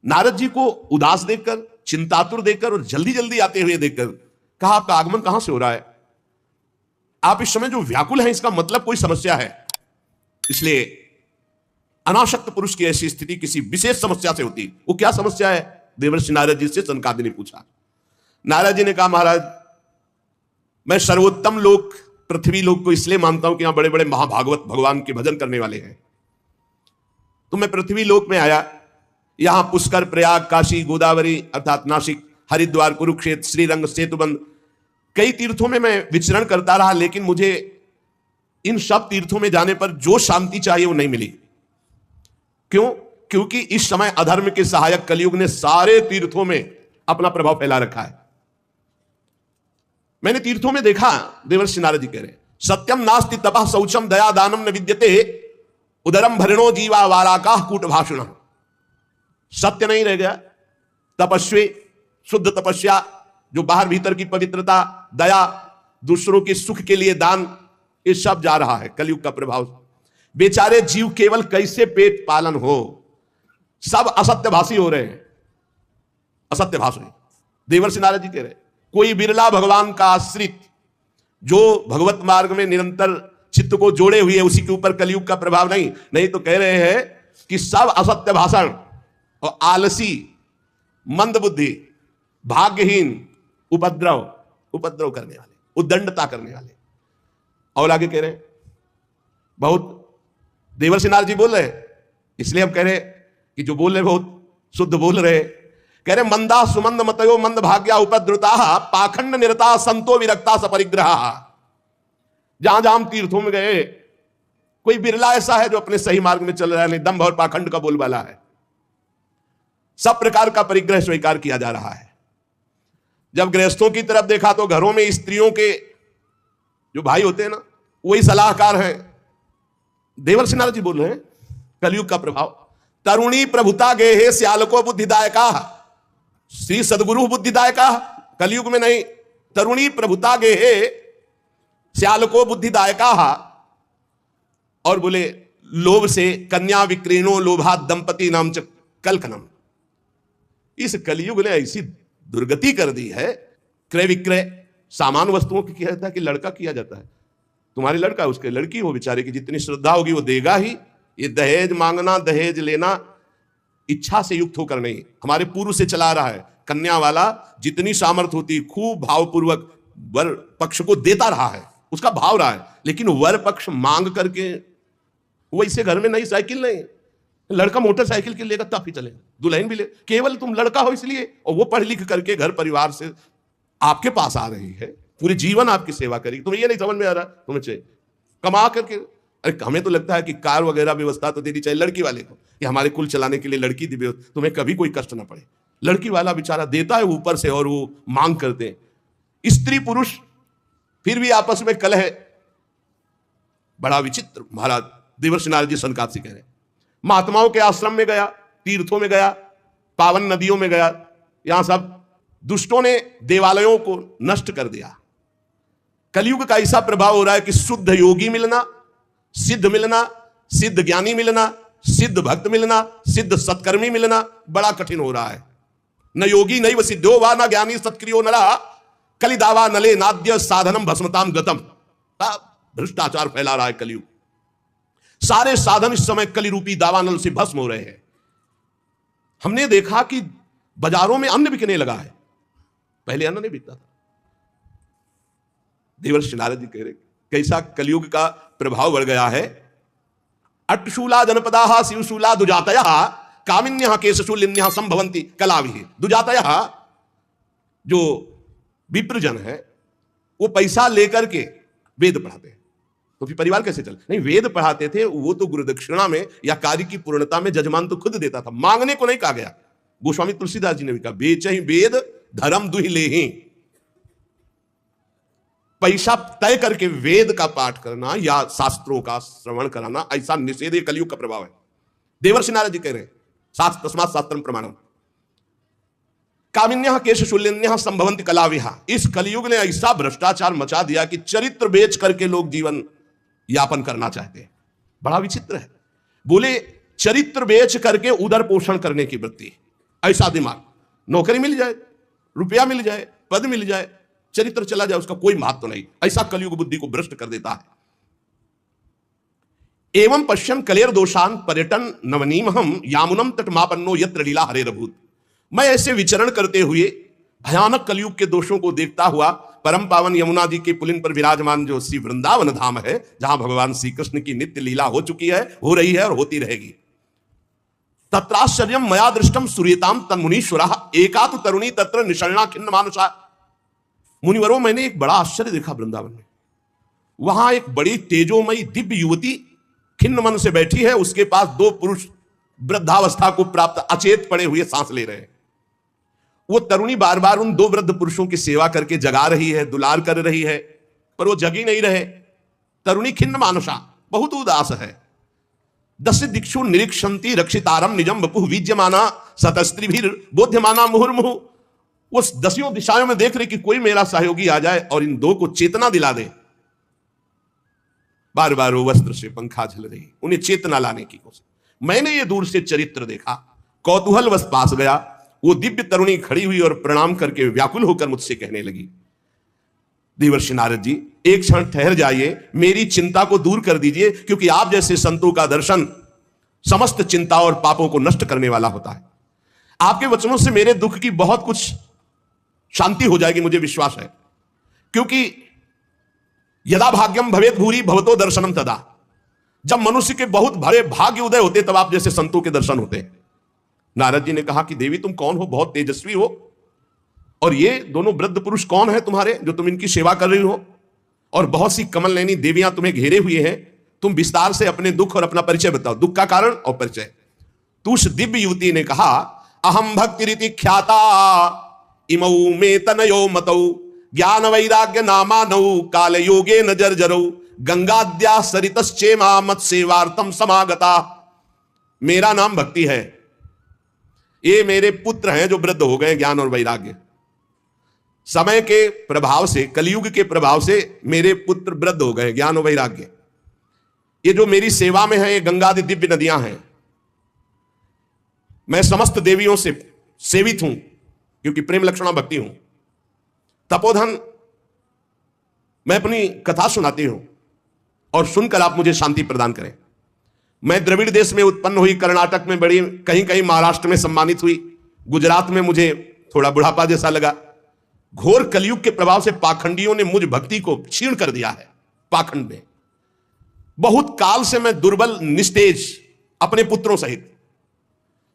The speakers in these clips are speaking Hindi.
नारद जी को उदास देखकर, चिंतातुर देखकर और जल्दी जल्दी आते हुए देखकर कहा, आपका आगमन कहां से हो रहा है? आप इस समय जो व्याकुल हैं, इसका मतलब कोई समस्या है। इसलिए अनासक्त पुरुष की ऐसी स्थिति किसी विशेष समस्या से होती। वो क्या समस्या है? देवर्षि नारद जी से सनकादि ने पूछा। नारद जी ने कहा, महाराज मैं सर्वोत्तम लोक पृथ्वी लोक को इसलिए मानता हूं कि यहां बड़े बड़े महाभागवत भगवान के भजन करने वाले हैं। तो मैं पृथ्वी लोक में आया, यहां पुष्कर, प्रयाग, काशी, गोदावरी अर्थात नासिक, हरिद्वार, कुरुक्षेत्र, श्रीरंग, सेतुबंध, कई तीर्थों में मैं विचरण करता रहा, लेकिन मुझे इन सब तीर्थों में जाने पर जो शांति चाहिए वो नहीं मिली। क्यों? क्योंकि इस समय अधर्म के सहायक कलयुग ने सारे तीर्थों में अपना प्रभाव फैला रखा है। मैंने तीर्थों में देखा, देवर्षि नारद जी कह रहे, सत्यम नास्ति तपः शौचम दया दानम न विद्यते उदरम भरणो जीवा वाराकाह कूट भाषण। सत्य नहीं रह गया, तपस्वी, शुद्ध तपस्या, जो बाहर भीतर की पवित्रता, दया, दूसरों के सुख के लिए दान, ये सब जा रहा है कलयुग का प्रभाव। बेचारे जीव केवल कैसे पेट पालन हो, सब असत्यभाषी हो रहे हैं, असत्यभाषी। देवर्षि नारद जी कह रहे, कोई बिरला भगवान का आश्रित जो भगवत मार्ग में निरंतर चित्त को जोड़े हुए, उसी के ऊपर कलयुग का प्रभाव नहीं तो कह रहे हैं कि सब असत्य भाषण और आलसी, मंदबुद्धि, भाग्यहीन, उपद्रव करने वाले, उद्दंडता करने वाले। और आगे कह रहे हैं, बहुत देवर्षि नारद जी बोल रहे हैं, इसलिए हम कह रहे कि जो बोल रहे बहुत शुद्ध बोल रहे। कह रहे, मंदा सुमंद मतयो मंद भाग्या उपद्रुता पाखंड निरता संतो विरक्ता सपरिग्रहा। जहां जहां हम तीर्थों में गए, कोई बिरला ऐसा है जो अपने सही मार्ग में चल रहा है, नहीं दंभ और पाखंड का बोलबाला है। सब प्रकार का परिग्रह स्वीकार किया जा रहा है। जब गृहस्थों की तरफ देखा तो घरों में स्त्रियों के जो भाई होते हैं ना, वही सलाहकार हैं। देवर्षि नारद जी बोल रहे हैं, कलयुग का प्रभाव। तरुणी प्रभुता गेहे श्यालको बुद्धिदायका, श्री सदगुरु बुद्धिदायका। कलयुग में नहीं, तरुणी प्रभुता गेहे श्यालको बुद्धिदायका। और बोले, लोभ से कन्या विक्रीणो लोभा दंपति नाम च कलकनम। इस कलयुग ने ऐसी दुर्गति कर दी है। क्रय विक्रय सामान वस्तुओं की किया जाता है कि लड़का किया जाता है, तुम्हारे लड़का उसके लड़की हो, बेचारे की जितनी श्रद्धा होगी वो देगा ही। ये दहेज मांगना, दहेज लेना इच्छा से युक्त होकर नहीं, हमारे पूर्व से चला रहा है। कन्या वाला जितनी सामर्थ्य होती खूब भावपूर्वक वर पक्ष को देता रहा है, उसका भाव रहा है, लेकिन वर पक्ष मांग करके वैसे घर में नई साइकिल नहीं, लड़का मोटरसाइकिल के लेगा तब ही चले, दुल्हन भी ले, केवल तुम लड़का हो इसलिए, और वो पढ़ लिख करके घर परिवार से आपके पास आ रही है, पूरे जीवन आपकी सेवा करेगी। तुम्हें ये नहीं समझ में आ रहा, तुम्हें चाहिए कमा करके। अरे हमें तो लगता है कि कार वगैरह व्यवस्था तो देनी चाहिए लड़की वाले को, कि हमारे कुल चलाने के लिए लड़की दी, तुम्हें कभी कोई कष्ट ना पड़े। लड़की वाला बेचारा देता है ऊपर से और वो मांग करते हैं। स्त्री पुरुष फिर भी आपस में कलह है, बड़ा विचित्र। महाराज देवर्षि नारद जी सनकादि से कह रहे, महात्माओं के आश्रम में गया, तीर्थों में गया, पावन नदियों में गया, यहां सब दुष्टों ने देवालयों को नष्ट कर दिया। कलयुग का ऐसा प्रभाव हो रहा है कि शुद्ध योगी मिलना, सिद्ध मिलना, सिद्ध ज्ञानी मिलना, सिद्ध भक्त मिलना, सिद्ध सत्कर्मी मिलना बड़ा कठिन हो रहा है। न योगी नैव सिद्धो वा न ज्ञानी सत्क्रियो नरा कलिदावा नले नाद्य साधनम भस्मताम गतम। भ्रष्टाचार फैला रहा है कलयुग। सारे साधन इस समय कलि रूपी दावानल से भस्म हो रहे हैं। हमने देखा कि बाजारों में अन्न बिकने लगा है, पहले अन्न नहीं बिकता था। देवर्षि नारद जी कह रहे कैसा कलयुग का प्रभाव बढ़ गया है। अट्टशूला जनपदा शिवशूला दुजातया कामिन्यः केशशूलिन्यः संभवन्ति कलाभिः। दुजातया जो विप्रजन है वो पैसा लेकर के वेद पढ़ाते हैं, तो फिर परिवार कैसे चले? नहीं, वेद पढ़ाते थे वो तो गुरुदक्षिणा में या कार्य की पूर्णता में जजमान तो खुद देता था, मांगने को नहीं कहा गया। गोस्वामी तुलसीदास जी ने भी कहा, बेचहि वेद धर्म दुहि लेहि। पैसा तय करके वेद का पाठ करना या शास्त्रों का श्रवण कराना, ऐसा निषेध कलयुग का प्रभाव है। देवर्षि नारद जी कह रहे हैं, शास्त्र तस्मात् शास्त्रम प्रमाणम कामिन्यः केशशूलिन्यः संभवन्ति कलाविहा। इस कलयुग ने ऐसा भ्रष्टाचार मचा दिया कि चरित्र बेच करके लोग जीवन यापन करना चाहते हैं। बड़ा विचित्र है। बोले चरित्र बेच करके उदर पोषण करने की वृत्ति, ऐसा दिमाग, नौकरी मिल जाए, रुपया मिल जाए, पद मिल जाए, चरित्र चला जाए, उसका कोई महत्व नहीं। ऐसा कलयुग बुद्धि को भ्रष्ट कर देता है। एवं पश्यम कलेर दोषान पर्यटन नवनीमहम यामुनम तटमापन्नो यत्र लीला हरे रभूत। मैं ऐसे विचरण करते हुए भयानक कलयुग के दोषों को देखता हुआ परम पावन यमुना जी के पुलिन पर विराजमान जो श्री वृंदावन धाम है, जहां भगवान श्री कृष्ण की नित्य लीला हो चुकी है, हो रही है और होती रहेगी, तत्राश्चर्यम मया दृष्टम सूर्यताम तन्मुनीश्वरः एका तु तरुणी तत्र निषण्णा खिन्न मानुषा। मुनिवरों, मैंने एक बड़ा आश्चर्य देखा वृंदावन में। वहां एक बड़ी तेजोमयी दिव्य युवती खिन्न मन से बैठी है, उसके पास दो पुरुष वृद्धावस्था को प्राप्त अचेत पड़े हुए सांस ले रहे हैं। वो तरुणी बार बार उन दो वृद्ध पुरुषों की सेवा करके जगा रही है, दुलार कर रही है, पर वो जगी नहीं रहे। तरुणी खिन्न मानुषा, बहुत उदास है। दस दिक्षु निरीक्षंती रक्षितारम निजम वपुः विद्यमाना सतस्त्रीभिर बोध्यमाना मुहुर्मुहुः। वो दसियों दिशाओं में देख रहे कि कोई मेरा सहयोगी आ जाए और इन दो को चेतना दिला दे। बार बार वो वस्त्र से पंखा झल रही, उन्हें चेतना लाने की कोशिश। मैंने ये दूर से चरित्र देखा, कौतूहलवश पास गया। वो दिव्य तरुणी खड़ी हुई और प्रणाम करके व्याकुल होकर मुझसे कहने लगी, देवर्षि नारद जी, एक क्षण ठहर जाइए, मेरी चिंता को दूर कर दीजिए, क्योंकि आप जैसे संतों का दर्शन समस्त चिंता और पापों को नष्ट करने वाला होता है। आपके वचनों से मेरे दुख की बहुत कुछ शांति हो जाएगी, मुझे विश्वास है। क्योंकि यदा भाग्यम भवेत भूरि भवतो दर्शनम तदा, जब मनुष्य के बहुत भरे भाग्य उदय होते तब आप जैसे संतों के दर्शन होते हैं। नारद जी ने कहा कि देवी तुम कौन हो, बहुत तेजस्वी हो, और ये दोनों वृद्ध पुरुष कौन है तुम्हारे जो तुम इनकी सेवा कर रही हो, और बहुत सी कमल नैनी देवियां तुम्हें घेरे हुए हैं। तुम विस्तार से अपने दुख और अपना परिचय बताओ, दुख का कारण और परिचय। तो उस दिव्य युवती ने कहा, अहम भक्ति रीति ख्याता इमौ मे तनयो मतौ ज्ञान वैराग्य नामानौ काल योगे न जर्जरौ गंगाद्या सरितश्चेमा मत सेवार्थम समागता। मेरा नाम भक्ति है, ये मेरे पुत्र हैं जो वृद्ध हो गए ज्ञान और वैराग्य। समय के प्रभाव से, कलयुग के प्रभाव से मेरे पुत्र वृद्ध हो गए ज्ञान और वैराग्य। ये जो मेरी सेवा में है, ये गंगादि दिव्य नदियां हैं। मैं समस्त देवियों से सेवित हूं, क्योंकि प्रेम लक्षणा भक्ति हूं। तपोधन, मैं अपनी कथा सुनाती हूं और सुनकर आप मुझे शांति प्रदान करें। मैं द्रविड़ देश में उत्पन्न हुई, कर्नाटक में बड़ी, कहीं कहीं महाराष्ट्र में सम्मानित हुई, गुजरात में मुझे थोड़ा बुढ़ापा जैसा लगा। घोर कलयुग के प्रभाव से पाखंडियों ने मुझ भक्ति को क्षीण कर दिया है। पाखंड में बहुत काल से मैं दुर्बल, निस्तेज, अपने पुत्रों सहित।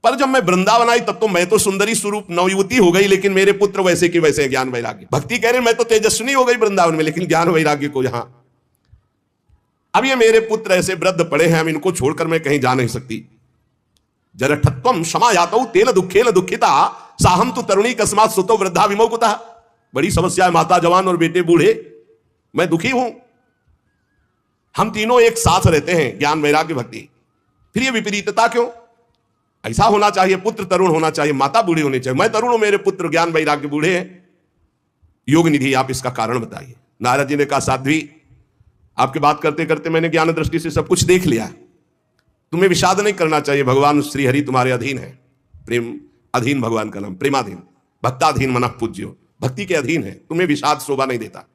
पर जब मैं वृंदावन आई तब तो मैं तो सुंदरी स्वरूप नवयुवती हो गई, लेकिन मेरे पुत्र वैसे के वैसे ज्ञान वैराग्य। भक्ति कह रहे मैं तो तेजस्विनी हो गई वृंदावन में, लेकिन ज्ञान वैराग्य को यहां। अब ये मेरे पुत्र ऐसे वृद्ध पड़े हैं, अब इनको छोड़कर मैं कहीं जा नहीं सकती। जरठत्वम क्षमायातौ तेन दुखेन दुखिता साहम तु तरुणी कस्मात् सुतो वृद्धा विमोकुता। बड़ी समस्या है, माता जवान और बेटे बूढ़े, मैं दुखी हूं। हम तीनों एक साथ रहते हैं, ज्ञान वैराग्य भक्ति, फिर ये विपरीतता क्यों? ऐसा होना चाहिए, पुत्र तरुण होना चाहिए, माता बूढ़ी होनी चाहिए। मैं तरुण हूं, मेरे पुत्र ज्ञान वैराग्य बूढ़े हैं। योग निधि, आप इसका कारण बताइए। नारद जी ने कहा, साध्वी, आपकी बात करते करते मैंने ज्ञान दृष्टि से सब कुछ देख लिया, तुम्हें विषाद नहीं करना चाहिए। भगवान श्री हरि तुम्हारे अधीन है। प्रेम अधीन भगवान का नाम, प्रेमाधीन, भक्ताधीन मनः पूज्यो, भक्ति के अधीन है, तुम्हें विषाद शोभा नहीं देता।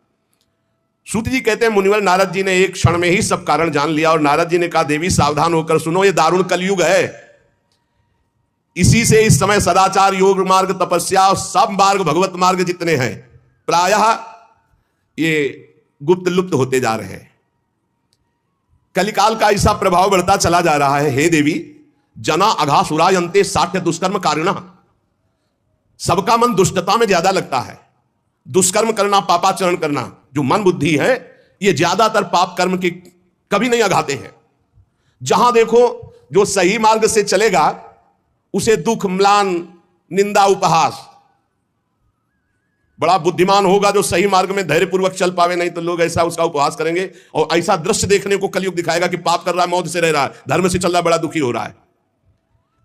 सूत जी कहते हैं, मुनिवर नारद जी ने एक क्षण में ही सब कारण जान लिया, और नारद जी ने कहा, देवी सावधान होकर सुनो, ये दारुण कलयुग है। इसी से इस समय सदाचार, योग मार्ग, तपस्या और सब मार्ग, भगवत मार्ग जितने हैं, प्रायः ये गुप्त लुप्त होते जा रहे हैं। कलिकाल का ऐसा प्रभाव बढ़ता चला जा रहा है। हे देवी, जना अघासुरायन्ते साठ्य दुष्कर्म कारिणः। सबका मन दुष्टता में ज्यादा लगता है। दुष्कर्म करना, पापाचरण करना, जो मन बुद्धि है, ये ज्यादातर पाप कर्म के कभी नहीं अघाते हैं। जहां देखो जो सही मार्ग से चलेगा उसे दुख, म्लान, निंदा, उपहास। बड़ा बुद्धिमान होगा जो सही मार्ग में धैर्यपूर्वक चल पावे, नहीं तो लोग ऐसा उसका उपहास करेंगे और ऐसा दृश्य देखने को कलयुग दिखाएगा कि पाप कर रहा है, मौत से रह रहा है, धर्म से चल रहा, बड़ा दुखी हो रहा है।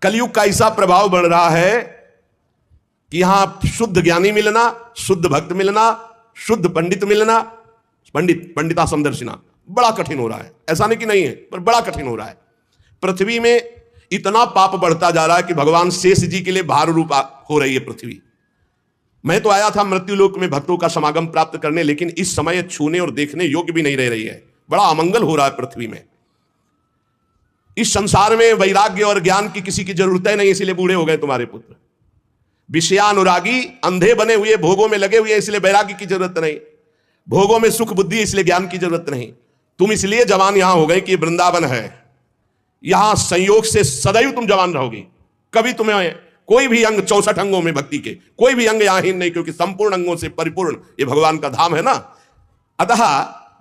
कलयुग का ऐसा प्रभाव बढ़ रहा है कि यहां शुद्ध ज्ञानी मिलना, शुद्ध भक्त मिलना, शुद्ध पंडित मिलना, पंडिता समदर्शिना बड़ा कठिन हो रहा है। ऐसा नहीं कि नहीं है, पर बड़ा कठिन हो रहा है। पृथ्वी में इतना पाप बढ़ता जा रहा है कि भगवान शेष जी के लिए भार रूप हो रही है पृथ्वी। मैं तो आया था मृत्युलोक में भक्तों का समागम प्राप्त करने, लेकिन इस समय छूने और देखने योग्य भी नहीं रह रही है। बड़ा अमंगल हो रहा है पृथ्वी में। इस संसार में वैराग्य और ज्ञान की किसी की जरूरत है नहीं, इसीलिए बूढ़े हो गए तुम्हारे पुत्र। विषयानुरागी अंधे बने हुए, भोगों में लगे हुए, इसलिए वैराग्य की जरूरत नहीं। भोगों में सुख बुद्धि, इसलिए ज्ञान की जरूरत नहीं। तुम इसलिए जवान यहां हो गए कि वृंदावन है, यहां संयोग से सदैव तुम जवान रहोगी। कभी तुम्हें कोई भी अंग 64 अंगों में भक्ति के कोई भी अंग यहांहीन नहीं, क्योंकि संपूर्ण अंगों से परिपूर्ण ये भगवान का धाम है ना। अतः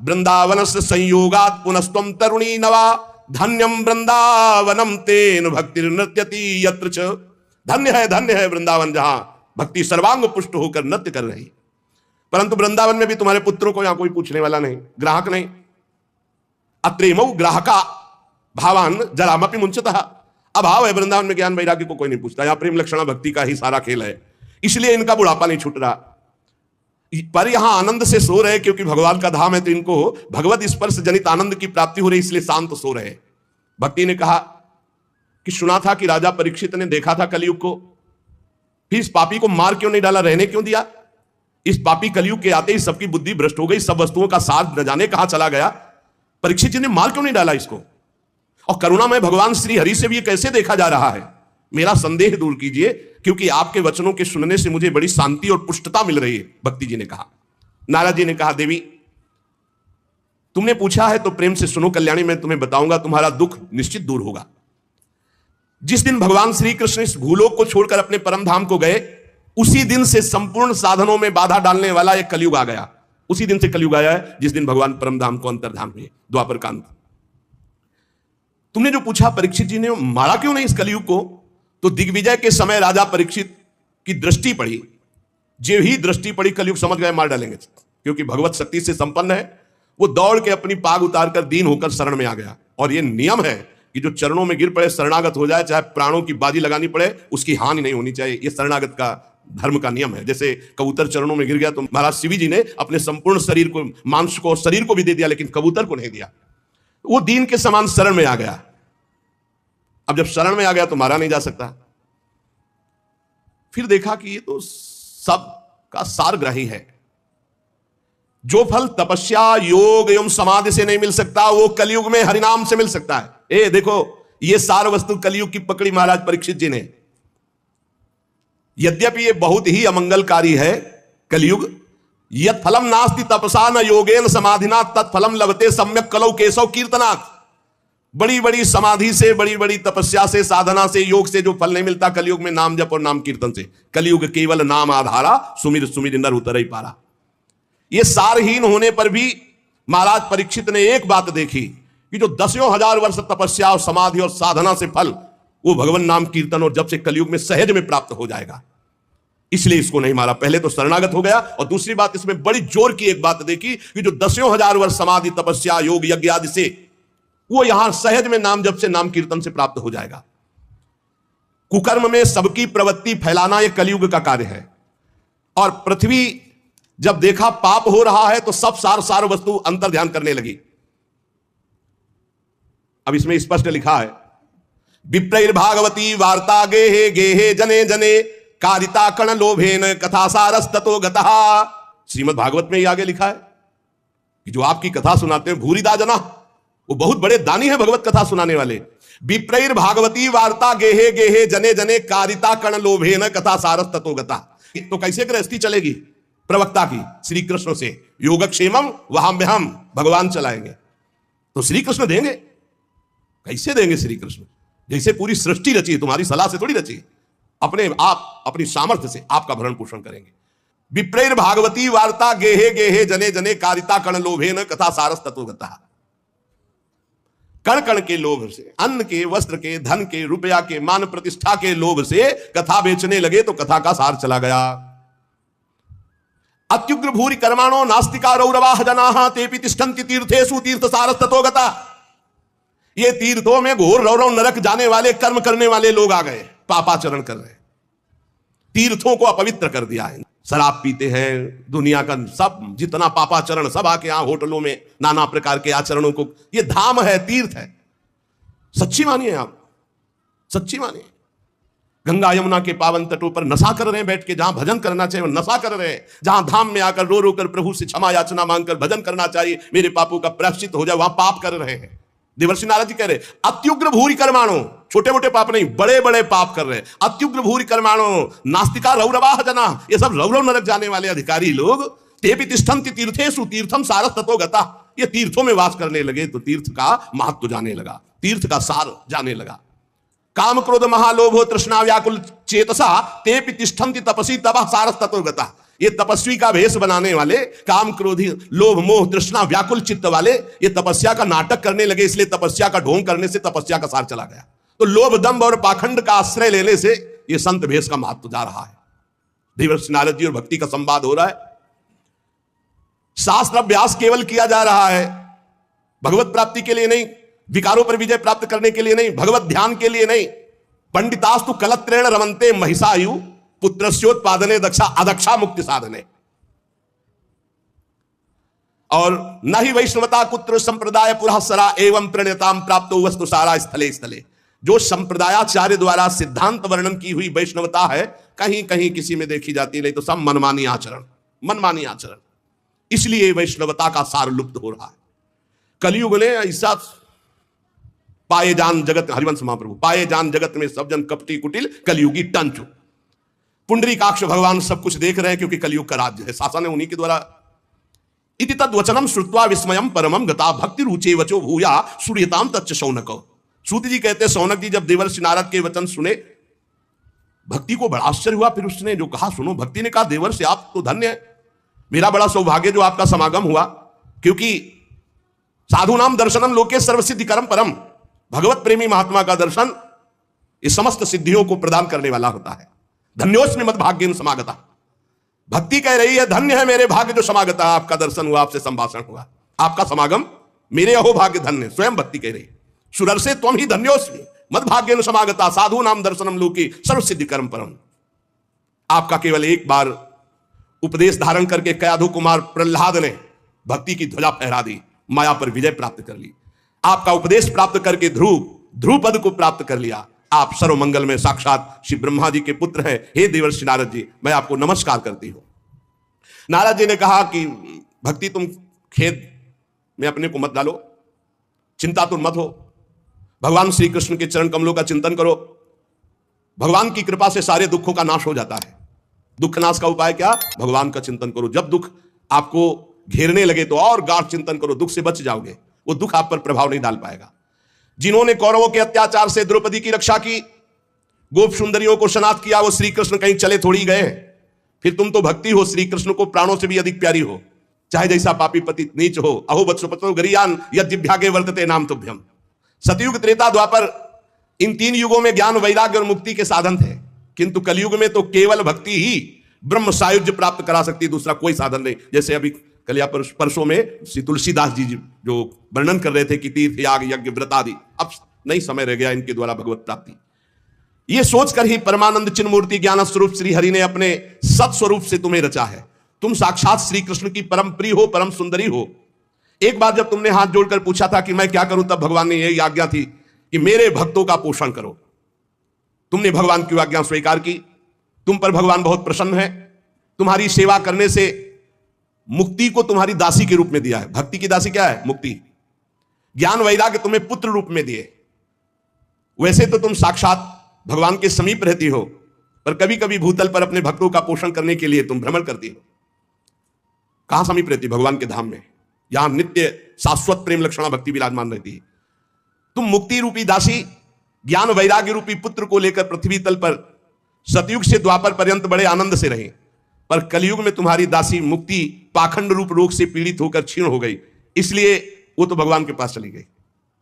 वृंदावन से संयोगात पुनस्तम तरुणी नवा धन्यम वृंदावनम तेन भक्ति नृत्यति यत्र च। धन्य है वृंदावन, जहां भक्ति सर्वांग पुष्ट होकर नृत्य कर रही। परंतु वृंदावन में भी तुम्हारे पुत्रों को यहां कोई पूछने वाला नहीं, ग्राहक नहीं। अत्रेमौ ग्राहका भावान जरामपि मुंचतः। अभाव है वृंदावन में, ज्ञान वैराग्य को कोई नहीं पूछता। यहां प्रेम लक्षणा भक्ति का ही सारा खेल है, इसलिए इनका बुढ़ापा नहीं छूट रहा। पर यहां आनंद से सो रहे, क्योंकि भगवान का धाम है, तो इनको भगवत स्पर्श जनित आनंद की प्राप्ति हो रही, इसलिए शांत सो रहे। भक्ति ने कहा कि सुना था कि राजा परीक्षित ने देखा था कलयुग को, फिर इस पापी को मार क्यों नहीं डाला, रहने क्यों दिया? इस पापी कलयुग के आते ही सबकी बुद्धि भ्रष्ट हो गई, सब वस्तुओं का सार न जाने कहां चला गया। परीक्षित जी ने मार क्यों नहीं डाला इसको? और करुणामय भगवान श्री हरि से भी ये कैसे देखा जा रहा है? मेरा संदेह दूर कीजिए, क्योंकि आपके वचनों के सुनने से मुझे बड़ी शांति और पुष्टता मिल रही है। भक्ति जी ने कहा। नारद जी ने कहा, देवी तुमने पूछा है तो प्रेम से सुनो कल्याणी, मैं तुम्हें बताऊंगा, तुम्हारा दुख निश्चित दूर होगा। जिस दिन भगवान श्री कृष्ण इस भूलोक को छोड़कर अपने परम धाम को गए, उसी दिन से संपूर्ण साधनों में बाधा डालने वाला एक कलयुग आ गया। उसी दिन से कलयुग आया है जिस दिन भगवान परम धाम को अंतर्धाम हुए, द्वापर कांत। तुमने जो पूछा परीक्षित जी ने मारा क्यों नहीं इस कलयुग को, तो दिग्विजय के समय राजा परीक्षित की दृष्टि पड़ी। जो ही दृष्टि पड़ी कलयुग समझ गए मार डालेंगे, क्योंकि भगवत शक्ति से संपन्न है। वो दौड़ के अपनी पाग उतारकर दीन होकर शरण में आ गया। और ये नियम है कि जो चरणों में गिर पड़े शरणागत हो जाए, चाहे प्राणों की बाजी लगानी पड़े, उसकी हानि नहीं होनी चाहिए। ये शरणागत का धर्म का नियम है। जैसे कबूतर चरणों में गिर गया तो महाराज शिवी जी ने अपने संपूर्ण शरीर को, मांस को, शरीर को भी दे दिया, लेकिन कबूतर को नहीं दिया। वो दीन के समान शरण में आ गया। अब जब शरण में आ गया तो मारा नहीं जा सकता। फिर देखा कि ये तो सब का सारग्राही है। जो फल तपस्या, योग एवं समाधि से नहीं मिल सकता, वो कलयुग में हरिनाम से मिल सकता है। ए देखो, ये सार वस्तु कलयुग की पकड़ी महाराज परीक्षित जी ने। यद्यपि ये बहुत ही अमंगलकारी है कलयुग। यत् फलम नास्ति तपसा न योगेन समाधिना तत्फलम लभते सम्यक कलौ केशव कीर्तनात्। बड़ी बड़ी समाधि से, बड़ी बड़ी तपस्या से, साधना से, योग से जो फल नहीं मिलता कलयुग में, नाम जप और नाम कीर्तन से। कलयुग केवल नाम आधारा, सुमिर सुमिर नर उतर ही पारा। ये सारहीन होने पर भी महाराज परीक्षित ने एक बात देखी कि जो 10,000 वर्ष तपस्या और समाधि और साधना से फल, वो भगवान नाम कीर्तन और जब से कलयुग में सहज में प्राप्त हो जाएगा। इसलिए इसको नहीं मारा। पहले तो शरणागत हो गया, और दूसरी बात इसमें बड़ी जोर की एक बात देखी कि जो 10,000 वर्ष समाधि, तपस्या, योग, यज्ञ आदि से, वो यहां सहज में नाम जप से, नाम कीर्तन से प्राप्त हो जाएगा। कुकर्म में सबकी प्रवृत्ति फैलाना यह कलयुग का कार्य है। और पृथ्वी जब देखा पाप हो रहा है तो सब सार वस्तु अंतर ध्यान करने लगी। अब इसमें स्पष्ट लिखा है, विप्रैर्भागवती वार्ता गेहे गेहे जने जने कारिता कण लोभेन कथा सारस्ततो गतः। श्रीमद् भागवत में ही आगे लिखा है कि जो आपकी कथा सुनाते हैं भूरिदा जना, वो बहुत बड़े दानी है भगवत कथा सुनाने वाले। विप्रैर्भागवती वार्ता गेहे गेहे जने जने कारिता कण लोभेन कथा सारस्ततो गतः। तो कैसे गृहस्थी चलेगी प्रवक्ता की? श्री कृष्ण से योगक्षेमम वहाम्यहम, भगवान चलाएंगे तो श्री कृष्ण देंगे। कैसे देंगे श्री कृष्ण? जैसे पूरी सृष्टि रची, तुम्हारी सलाह से थोड़ी रची, अपने आप अपनी सामर्थ्य से आपका भरण पोषण करेंगे। विप्रैर भागवती वार्ता गेहे गेहे जने जने कारिता कण लोभेन कथा सारस तत्व गतः। कण कण के लोभ से, अन्न के, वस्त्र के, धन के, रुपया के, मान प्रतिष्ठा के लोभ से कथा बेचने लगे तो कथा का सार चला गया। अत्युग्र भूरि कर्माणो नास्तिका रौरवाह जनाः तेपि तिष्ठन्ति तीर्थेषु तीर्थ सारस ततो गतः। ये तीर्थों में घोर रौरव नरक जाने वाले, कर्म करने वाले लोग आ गए, पापाचरण कर रहे हैं, तीर्थों को अपवित्र कर दिया है। शराब पीते हैं, दुनिया का सब जितना पापाचरण सब आके यहां होटलों में नाना प्रकार के आचरणों को, ये धाम है, तीर्थ है। सच्ची मानिए आप, सच्ची माने। गंगा यमुना के पावन तटों पर नशा कर रहे हैं बैठ के, जहां भजन करना चाहिए वो नशा कर रहे हैं। जहां धाम में आकर रो रो कर प्रभु से क्षमा याचना मांगकर भजन करना चाहिए, मेरे पापों का प्रायश्चित हो जाए, वहां पाप कर रहे हैं। देवर्षि नारद जी कह रहे अत्युग्र भूरि कर्माणो, छोटे मोटे पाप नहीं, बड़े बड़े पाप कर रहे हैं। अत्युग्र भूरि कर्माणो नास्तिका रौरवाह जना, ये सब रौरव नरक जाने वाले अधिकारी लोग। तेपि तिष्ठन्ति तीर्थेषु तीर्थम सारस ततो गता, ये तीर्थों में वास करने लगे तो तीर्थ का महत्व जाने लगा, तीर्थ का सार जाने लगा। काम क्रोध महालोभो तृष्णा व्याकुल चेतसा तेपि तिष्ठन्ति तपसी तपः सारस ततो गता, ये तपस्वी का भेष बनाने वाले, काम क्रोधी लोभ मोह तृष्णा व्याकुल चित्त वाले, ये तपस्या का नाटक करने लगे, इसलिए तपस्या का ढोंग करने से तपस्या का सार चला गया। तो लोभ दंभ और पाखंड का आश्रय लेने से ये संत भेष का महत्व जा रहा है। देवर्षि नारद जी और भक्ति का संवाद हो रहा है। शास्त्र अभ्यास केवल किया जा रहा है, भगवत प्राप्ति के लिए नहीं, विकारों पर विजय प्राप्त करने के लिए नहीं, भगवत ध्यान के लिए नहीं। पंडितास्तु कलत्रेण रमन्ते महिषायु पुत्रस्योत्पादने दक्षा अदक्षा मुक्ति साधने। और न ही वैष्णवता कुत्र संप्रदाय पुरःसरा एवं प्रणयताम प्राप्तो वस्तु सारा स्थले स्थले। जो संप्रदायाचार्य द्वारा सिद्धांत वर्णन की हुई वैष्णवता है, कहीं कहीं किसी में देखी जाती, नहीं तो सब मनमानी आचरण, मनमानी आचरण। इसलिए वैष्णवता का सार लुप्त हो रहा है। कलयुग ने ऐसा पाए जान जगत, हरिवंश महाप्रभु, पाए जान जगत में सब जन कपटी कुटिल कलयुगी टंचु। पुंडरीकाक्ष भगवान सब कुछ देख रहे हैं क्योंकि कलयुग का राज्य है, शासन है उन्हीं के द्वारा। इति तद्वचनम श्रुत्वा विस्मयम परमम गता भक्ति रुचे वचो भूया सूर्यताम तच्च शौनको। सूत जी कहते, शौनक जी जब देवर्षि नारद के वचन सुने, भक्ति को बड़ा आश्चर्य हुआ। फिर उसने जो कहा सुनो, भक्ति ने कहा देवर्षि आप तो धन्य है, मेरा बड़ा सौभाग्य जो आपका समागम हुआ, क्योंकि साधु नाम दर्शनम लोके सर्वसिद्धि करम परम। भगवत प्रेमी महात्मा का दर्शन इस समस्त सिद्धियों को प्रदान करने वाला होता है। धन्योस्मि मद भाग्येन समागता। भक्ति कह रही है धन्य है मेरे भाग्य जो समागता, आपका दर्शन हुआ, आपसे संभाषण हुआ, आपका समागम मेरे अहो भाग्य धन्य। स्वयं भक्ति कह रही सुरर्षे त्वम ही धन्योस्मि मद भाग्येन समागता साधु नाम दर्शनम लोके सर्वसिद्धि करम परम। आपका केवल एक बार उपदेश धारण करके कयाधु कुमार प्रहलाद ने भक्ति की ध्वजा फहरा दी, माया पर विजय प्राप्त कर ली। आपका उपदेश प्राप्त करके ध्रुव पद को प्राप्त कर लिया। आप सर्वमंगल में साक्षात श्री ब्रह्मा जी के पुत्र हैं। हे देवर्षि नारद जी, मैं आपको नमस्कार करती हूं। नारद जी ने कहा कि भक्ति तुम खेद में अपने को मत डालो, चिंता तुम मत हो, भगवान श्री कृष्ण के चरण कमलों का चिंतन करो। भगवान की कृपा से सारे दुखों का नाश हो जाता है। दुख नाश का उपाय क्या? भगवान का चिंतन करो। जब दुख आपको घेरने लगे तो और गाढ़ चिंतन करो, दुख से बच जाओगे, वो दुख आप पर प्रभाव नहीं डाल पाएगा। जिन्होंने कौरवों के अत्याचार से द्रौपदी की रक्षा की, गोप सुंदरियों को शनात किया, वो श्री कृष्ण कहीं चले थोड़ी गए। फिर तुम तो भक्ति हो, श्री कृष्ण को प्राणों से भी अधिक प्यारी हो, चाहे जैसा पापी पतित नीच हो। अहो वत्सपतो गरियान यद्दिभ्यागे वर्तते नाम तुभ्यम। सतयुग त्रेता द्वापर इन तीन युगों में ज्ञान वैराग्य और मुक्ति के साधन थे, किंतु कलयुग में तो केवल भक्ति ही ब्रह्म सायुज्य प्राप्त करा सकती, दूसरा कोई साधन नहीं। जैसे अभी कल या परसों में श्री तुलसीदास जी जो वर्णन कर रहे थे कि तीर्थ याग यज्ञ व्रत आदि, अब नहीं समय रह गया इनके द्वारा भगवत प्राप्ति। ये सोचकर ही परमानंद चिन्ह मूर्ति ज्ञान स्वरूप श्री हरि ने अपने सत स्वरूप से तुम्हें रचा है। तुम साक्षात श्री कृष्ण की परम प्रिय हो, परम सुंदरी हो। एक बार जब तुमने हाथ जोड़कर पूछा था कि मैं क्या करूं, तब भगवान ने यही आज्ञा थी कि मेरे भक्तों का पोषण करो। तुमने भगवान की आज्ञा स्वीकार की, तुम पर भगवान बहुत प्रसन्न है। तुम्हारी सेवा करने से मुक्ति को तुम्हारी दासी के रूप में दिया है। भक्ति की दासी क्या है? मुक्ति। ज्ञान वैराग्य तुम्हें पुत्र रूप में दिए। वैसे तो तुम साक्षात भगवान के समीप रहती हो, पर कभी कभी भूतल पर अपने भक्तों का पोषण करने के लिए तुम भ्रमण करती हो। कहां समीप रहती? भगवान के धाम में, यहां नित्य शाश्वत प्रेम लक्षणा भक्ति विराजमान रहती है। तुम मुक्ति रूपी दासी, ज्ञान वैराग्य रूपी पुत्र को लेकर पृथ्वी तल पर सतयुग से द्वापर पर्यंत बड़े आनंद से रही, पर कलयुग में तुम्हारी दासी मुक्ति पाखंड रूप रोग से पीड़ित होकर क्षीण हो गई, इसलिए वो तो भगवान के पास चली गई।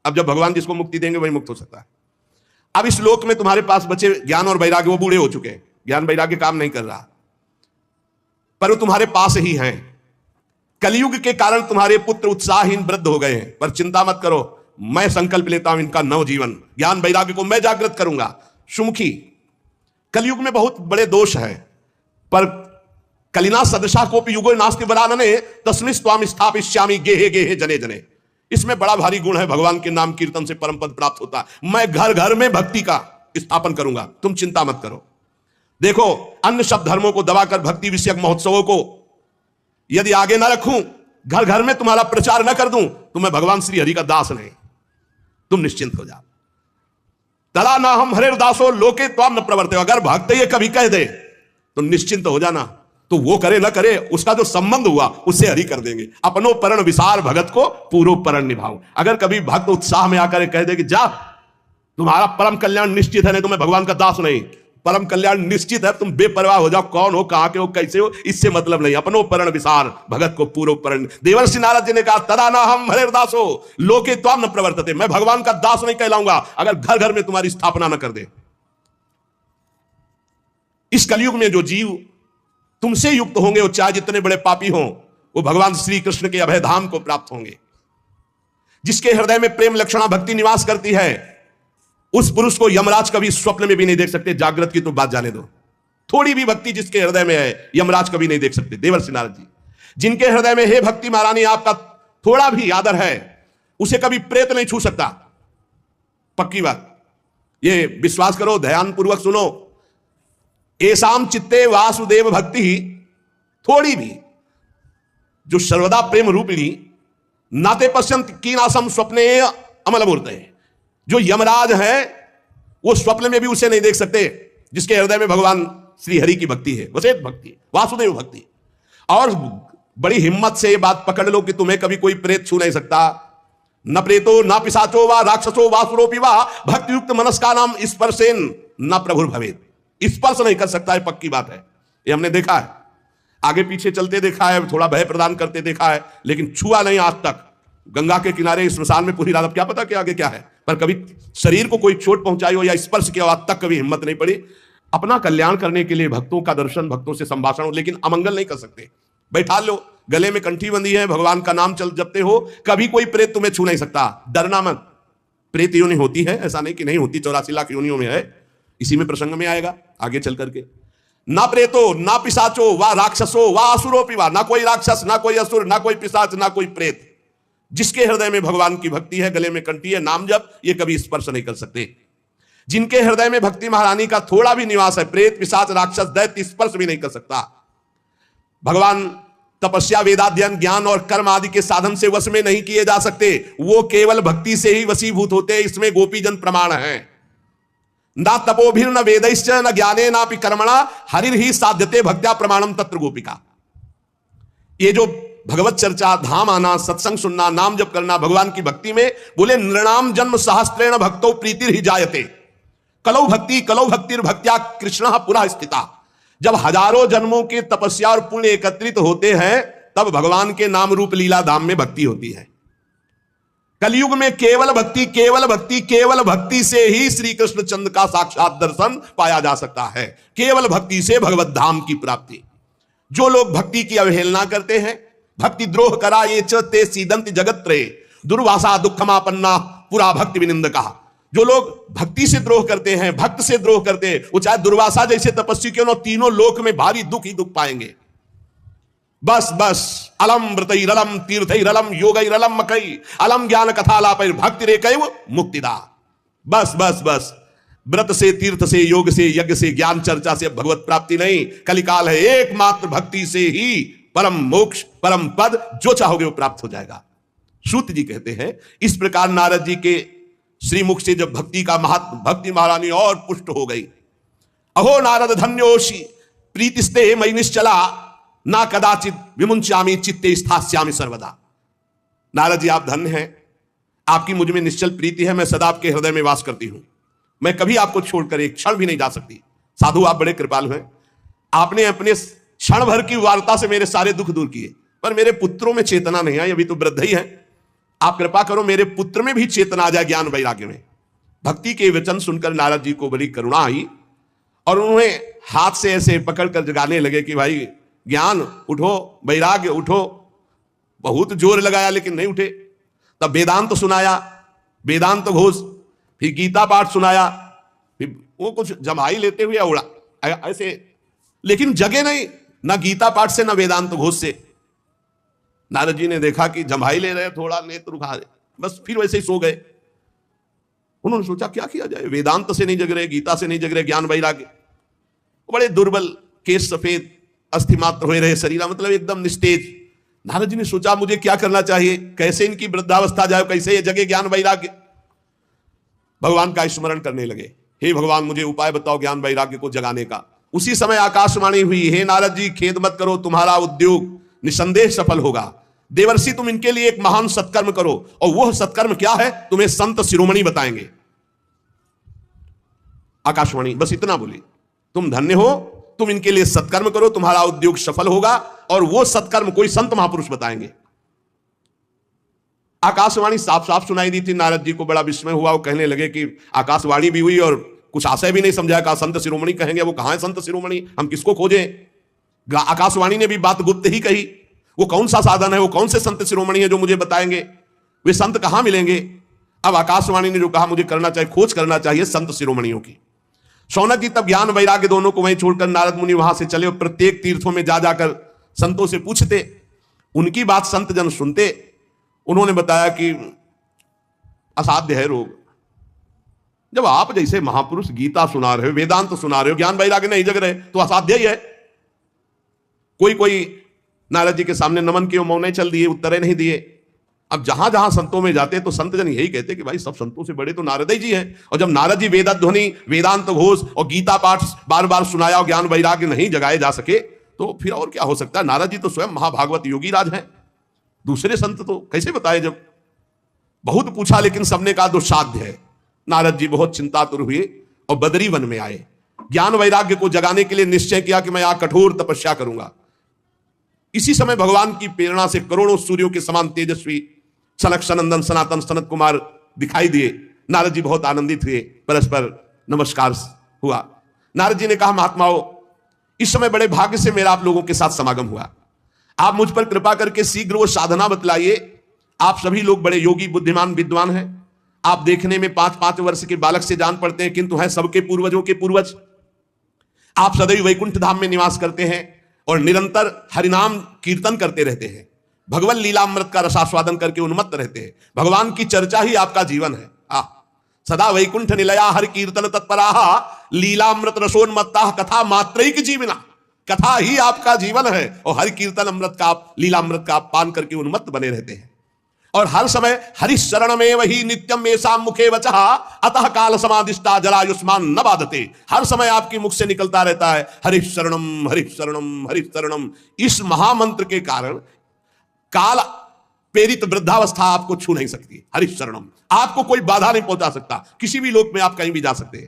अब जब भगवान जिसको मुक्ति देंगे वही मुक्त हो सकता है। अब इस लोक में तुम्हारे पास बचे ज्ञान और वैराग्य, वो बूढ़े हो चुके हैं, ज्ञान वैराग्य काम नहीं कर रहा, पर वो तुम्हारे पास ही हैं। कलयुग के कारण तुम्हारे पुत्र उत्साहहीन वृद्ध हो गए हैं, पर चिंता मत करो, मैं संकल्प लेता हूं इनका नव जीवन, ज्ञान वैराग्य को मैं जागृत करूंगा। सुमुखी, कलयुग में बहुत बड़े दोष हैं, पर कलिना सदशा कोपि युगो नास्ति वरानने तस्मिन् त्वां स्थापयिष्यामि गेहे गेहे जने जने। इसमें बड़ा भारी गुण है, भगवान के नाम कीर्तन से परम पद प्राप्त होता है। मैं घर घर में भक्ति का स्थापन करूंगा, तुम चिंता मत करो। देखो, अन्य सब धर्मों को दबाकर भक्ति विषयक महोत्सवों को यदि आगे ना रखूं, घर घर में तुम्हारा प्रचार न कर दूं, तो मैं भगवान श्री हरि का दास नहीं। तुम निश्चिंत हो जाओ। तला ना हम हरे दासो लोके त्वाम न प्रवर्ते। अगर भक्त ये कभी कह दे तो निश्चिंत हो जाना, तो वो करे ना करे, उसका जो संबंध हुआ उससे हरि कर देंगे। अपनो परण विसार भगत को पूरो परण निभाओ। अगर कभी भक्त उत्साह में आकर कह दे कि जा तुम्हारा परम कल्याण निश्चित है, नहीं तो मैं भगवान का दास नहीं, परम कल्याण निश्चित है, तुम बेपरवाह हो जाओ, कौन हो, कहां के हो, कैसे हो, इससे मतलब नहीं। अपनो परण विसार भगत को पूरो परण। देवर्षि नारद जी ने कहा तदा ना हम हरे दासो लोके त्वाम न प्रवर्तते। मैं भगवान का दास नहीं कहलाऊंगा अगर घर घर में तुम्हारी स्थापना न कर दे। इस कलयुग में जो जीव तुमसे युक्त होंगे, वो चाहे जितने बड़े पापी हों, वो भगवान श्री कृष्ण के अभय धाम को प्राप्त होंगे। जिसके हृदय में प्रेम लक्षणा भक्ति निवास करती है, उस पुरुष को यमराज कभी स्वप्न में भी नहीं देख सकते। जागृत की तो बात जाने दो, थोड़ी भी भक्ति जिसके हृदय में है, यमराज कभी नहीं देख सकते। देवर्षि नारद जी, जिनके हृदय में हे भक्ति महारानी आपका थोड़ा भी आदर है, उसे कभी प्रेत नहीं छू सकता। पक्की बात, ये विश्वास करो, ध्यान पूर्वक सुनो। एसाम चित्ते वासुदेव भक्ति, थोड़ी भी जो सर्वदा प्रेम रूपिणी नाते पश्यंत कीनासम स्वप्ने अमल मूर्ते, जो यमराज है वो स्वप्न में भी उसे नहीं देख सकते, जिसके हृदय में भगवान श्री हरि की भक्ति है, वसेत भक्ति, वासुदेव भक्ति। और बड़ी हिम्मत से ये बात पकड़ लो कि तुम्हें कभी कोई प्रेत छू नहीं सकता। न प्रेतो न पिशाचो वा राक्षसो वासुरोपि वा भक्ति युक्त मनस्का नाम स्पर्शेन न प्रभुर भवेत। स्पर्श नहीं कर सकता है, पक्की बात है, ये हमने देखा है, आगे पीछे चलते देखा है, थोड़ा भय प्रदान करते देखा है, लेकिन छुआ नहीं आज तक। गंगा के किनारे स्मशान में पूरी रात, क्या पता कि आगे क्या है, पर कभी शरीर को कोई चोट पहुंचाई हो या स्पर्श किया हो, आज तक कभी हिम्मत नहीं पड़ी। अपना कल्याण करने के लिए भक्तों का दर्शन, भक्तों से संभाषण हो, लेकिन अमंगल नहीं कर सकते। बैठा लो, गले में कंठी बंधी है, भगवान का नाम चल जपते हो, कभी कोई प्रेत तुम्हें छू नहीं सकता। डरना मत। प्रेत योनि होती है, ऐसा नहीं कि नहीं होती, 84 लाख योनियों में है, इसी में प्रसंग में आएगा आगे चल करके। ना प्रेतो ना पिशाचो वा राक्षसो वा असुरोपि वा, ना कोई राक्षस, ना कोई असुर, ना कोई पिशाच, ना कोई प्रेत। जिसके हृदय में भगवान की भक्ति है, गले में कंठी है, नाम जप, ये कभी स्पर्श नहीं कर सकते। जिनके हृदय में भक्ति महारानी का थोड़ा भी निवास है, प्रेत पिशाच राक्षस दैत्य स्पर्श भी नहीं कर सकता। भगवान तपस्या वेदाध्ययन ज्ञान और कर्म आदि के साधन से वश में नहीं किए जा सकते, वो केवल भक्ति से ही वशीभूत होते। इसमें गोपीजन प्रमाण है। ना तपोभिर न वेदैश्च न ज्ञाने नापि कर्मणा हरिर ही साध्यते भक्त्या प्रमाणम तत्र गोपिका। ये जो भगवत चर्चा, धाम आना, सत्संग सुनना, नाम जप करना, भगवान की भक्ति में बोले नृणाम जन्म सहस्त्रेण भक्तो प्रीतिर ही जायते कलौ भक्तिर भक्त्या कृष्ण पुनः स्थिता। जब हजारों जन्मों के तपस्या और पुण्य एकत्रित होते हैं, तब भगवान के नाम रूप लीला धाम में भक्ति होती है। कलयुग में केवल भक्ति, केवल भक्ति, केवल भक्ति से ही श्री कृष्ण चंद्र का साक्षात दर्शन पाया जा सकता है। केवल भक्ति से भगवत धाम की प्राप्ति। जो लोग भक्ति की अवहेलना करते हैं, भक्ति द्रोह करा ये ते सीदंत जगत त्रय दुर्वासा दुखमापन्ना पुरा भक्ति विनिंदका। जो लोग भक्ति से द्रोह करते हैं, भक्त से द्रोह करते हैं, वो चाहे दुर्वासा जैसे तपस्वी क्यों न, तीनों लोक में भारी दुख ही दुख पाएंगे। बस बस अलम व्रतैरलम तीर्थैरलम योगैरलम मकई अलम ज्ञान कथा लापैर भक्ति रेकैव मुक्तिदा। बस बस बस व्रत से, तीर्थ से, योग से, यज्ञ से, ज्ञान चर्चा से भगवत प्राप्ति नहीं। कलिकाल है, एकमात्र भक्ति से ही परम मोक्ष, परम पद जो चाहोगे वो प्राप्त हो जाएगा। सूत जी कहते हैं, इस प्रकार नारद जी के श्रीमुख से जब भक्ति का महात्म, भक्ति महारानी और पुष्ट हो गई। अहो नारद धन्योषि प्रीतिस्ते मयि निश्चला ना कदाचित विमुंचामी चित्ते स्थास्यामि सर्वदा। नारद जी आप धन्य हैं, आपकी मुझ में निश्चल प्रीति है, मैं सदा आपके हृदय में वास करती हूं, मैं कभी आपको छोड़कर एक क्षण भी नहीं जा सकती। साधु आप बड़े कृपालु हैं, आपने अपने क्षण भर की वार्ता से मेरे सारे दुख दूर किए, पर मेरे पुत्रों में चेतना नहीं आई, अभी तो वृद्ध ही है। आप कृपा करो मेरे पुत्र में भी चेतना आ जाए, ज्ञान वैराग्य में। भक्ति के वचन सुनकर नारद जी को बड़ी करुणा आई और उन्होंने हाथ से ऐसे पकड़कर जगाने लगे कि भाई ज्ञान उठो, वैराग्य उठो। बहुत जोर लगाया लेकिन नहीं उठे। तब वेदांत तो सुनाया, वेदांत घोष, फिर गीता पाठ सुनाया, फिर वो कुछ जमाई लेते हुए उड़ा ऐसे, लेकिन जगे नहीं, ना गीता पाठ से ना वेदांत घोष से। नारद जी ने देखा कि जमाई ले रहे, थोड़ा नेत्र उठा रहे, बस फिर वैसे ही सो गए। उन्होंने सोचा क्या किया जाए, वेदांत से नहीं जग रहे, गीता से नहीं जग रहे, ज्ञान वैराग्य, बड़े दुर्बल, केस सफेद, अस्थि मात्र हुए रहे शरीर, मतलब एकदम निस्तेज। नारद जी ने सोचा मुझे क्या करना चाहिए, कैसे इनकी वृद्धावस्था जाए, कैसे ये जगे ज्ञान वैराग्य। भगवान का स्मरण करने लगे, हे भगवान मुझे उपाय बताओ ज्ञान वैराग्य को जगाने का। उसी समय आकाशवाणी हुई, हे नारद जी खेद मत करो, तुम्हारा उद्योग निसंदेह सफल होगा। देवर्षि तुम इनके लिए एक महान सत्कर्म करो, और वह सत्कर्म क्या है तुम्हें संत शिरोमणि बताएंगे। आकाशवाणी बस इतना बोली, तुम धन्य हो, तुम इनके लिए सत्कर्म करो, तुम्हारा उद्योग सफल होगा, और वो सत्कर्म कोई संत महापुरुष बताएंगे। आकाशवाणी साफ साफ सुनाई दी थी। नारद जी को बड़ा विस्मय हुआ, वो कहने लगे कि आकाशवाणी भी हुई और कुछ आशय भी नहीं समझा, कहा संत शिरोमणि कहेंगे, वो कहां है संत शिरोमणि, हम किसको खोजें। आकाशवाणी ने भी बात गुप्त ही कही, वो कौन सा साधन है, वो कौन से संत शिरोमणि है जो मुझे बताएंगे, वे संत कहां मिलेंगे। अब आकाशवाणी ने जो कहा मुझे करना चाहिए, खोज करना चाहिए संत शिरोमणियों की। शौनक जी तब ज्ञान वैराग्य दोनों को वहीं छोड़कर नारद मुनि वहां से चले और प्रत्येक तीर्थों में जा जाकर संतों से पूछते, उनकी बात संत जन सुनते। उन्होंने बताया कि असाध्य है रोग, जब आप जैसे महापुरुष गीता सुना रहे हो, वेदांत सुना रहे हो, ज्ञान वैराग्य नहीं जग रहे, तो असाध्य ही है। कोई नारद जी के सामने नमन किए, मौन चल दिए, उत्तरे नहीं दिए। अब जहां जहां संतों में जाते तो संत जन यही कहते कि भाई सब संतों से बड़े तो नारद जी हैं, और जब नारद जी वेदध्वनि, वेदांत घोष और गीता पाठ बार बार सुनाया और ज्ञान वैराग्य नहीं जगाए जा सके, तो फिर और क्या हो सकता है। नारद जी तो स्वयं महाभागवत योगी राज हैं, दूसरे संत तो कैसे बताए। जब बहुत पूछा लेकिन सबने कहा दुस्साध्य है। नारद जी बहुत चिंतातुर हुए और बदरी वन में आए। ज्ञान वैराग्य को जगाने के लिए निश्चय किया कि मैं यहां कठोर तपस्या करूंगा। इसी समय भगवान की प्रेरणा से करोड़ों सूर्यों के समान तेजस्वी सनक सनंदन सनातन सनत कुमार दिखाई दिए। नारद जी बहुत आनंदित हुए, परस्पर नमस्कार हुआ। नारद जी ने कहा, महात्माओं इस समय बड़े भाग्य से मेरा आप लोगों के साथ समागम हुआ, आप मुझ पर कृपा करके शीघ्र वो साधना बतलाइए। आप सभी लोग बड़े योगी बुद्धिमान विद्वान हैं, आप देखने में 5-5 वर्ष के बालक से जान पड़ते हैं, किंतु हैं सबके पूर्वजों के पूर्वज। आप सदैव वैकुंठ धाम में निवास करते हैं और निरंतर हरिनाम कीर्तन करते रहते हैं, भगवान लीलामृत का रसास्वादन करके उन्मत्त रहते हैं। भगवान की चर्चा ही आपका जीवन है। सदा वैकुंठ निलया हरि कीर्तन तत्पराः लीलामृत रसोन्मत्ताः कथा मात्रैक जीवना। कथा ही आपका जीवन है और हरि कीर्तन अमृत का, लीलामृत का पान करके उन्मत्त बने रहते हैं। और हर समय हरि शरण में वही नित्यम ऐसा मुखे वचः अतः काल समादिष्टा जलायुष्मान न बाधते। हर समय आपके मुख से निकलता रहता है हरि शरणम हरि शरणम हरि शरणम। इस महामंत्र के कारण काल प्रेरित वृद्धावस्था आपको छू नहीं सकती। हरि शरणम, आपको कोई बाधा नहीं पहुंचा सकता। किसी भी लोक में आप कहीं भी जा सकते हैं।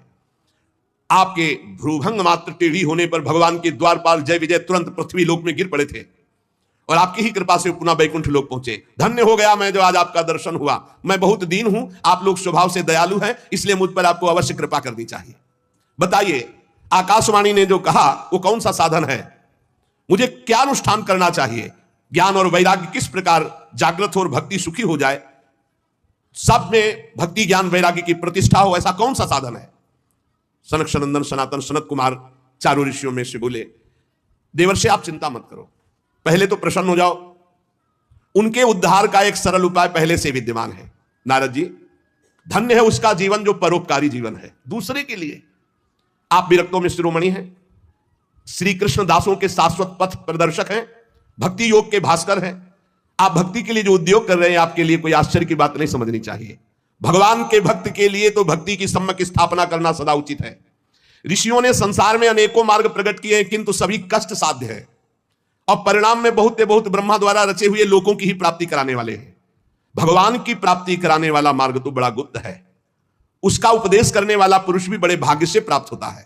आपके भ्रूभंग मात्र टेढ़ी होने पर भगवान के द्वारपाल जय विजय तुरंत पृथ्वी लोक में गिर पड़े थे और आपकी ही कृपा से पुनः वैकुंठ लोक पहुंचे। धन्य हो गया मैं जो आज आपका दर्शन हुआ। मैं बहुत दीन हूं, आप लोग स्वभाव से दयालु हैं, इसलिए मुझ पर आपको अवश्य कृपा करनी चाहिए। बताइए आकाशवाणी ने जो कहा वो कौन सा साधन है, मुझे क्या अनुष्ठान करना चाहिए, ज्ञान और वैराग्य किस प्रकार जागृत हो और भक्ति सुखी हो जाए, सब में भक्ति ज्ञान वैराग्य की प्रतिष्ठा हो, ऐसा कौन सा साधन है। सनक सनंदन सनातन सनत कुमार चारों ऋषियों में से बोले, देवर्षि आप चिंता मत करो, पहले तो प्रसन्न हो जाओ। उनके उद्धार का एक सरल उपाय पहले से विद्यमान है। नारद जी धन्य है उसका जीवन जो परोपकारी जीवन है, दूसरे के लिए। आप विरक्तों में शिरोमणि हैं, श्री कृष्ण दासों के शाश्वत पथ प्रदर्शक हैं, भक्ति योग के भास्कर हैं। आप भक्ति के लिए जो उद्योग कर रहे हैं आपके लिए कोई आश्चर्य की बात नहीं समझनी चाहिए। भगवान के भक्त के लिए तो भक्ति की सम्यक स्थापना करना सदा उचित है। ऋषियों ने संसार में अनेकों मार्ग प्रकट किए हैं, किंतु सभी कष्ट साध्य है और परिणाम में बहुत ब्रह्मा द्वारा रचे हुए लोगों की ही प्राप्ति कराने वाले हैं। भगवान की प्राप्ति कराने वाला मार्ग तो बड़ा गुप्त है, उसका उपदेश करने वाला पुरुष भी बड़े भाग्य से प्राप्त होता है।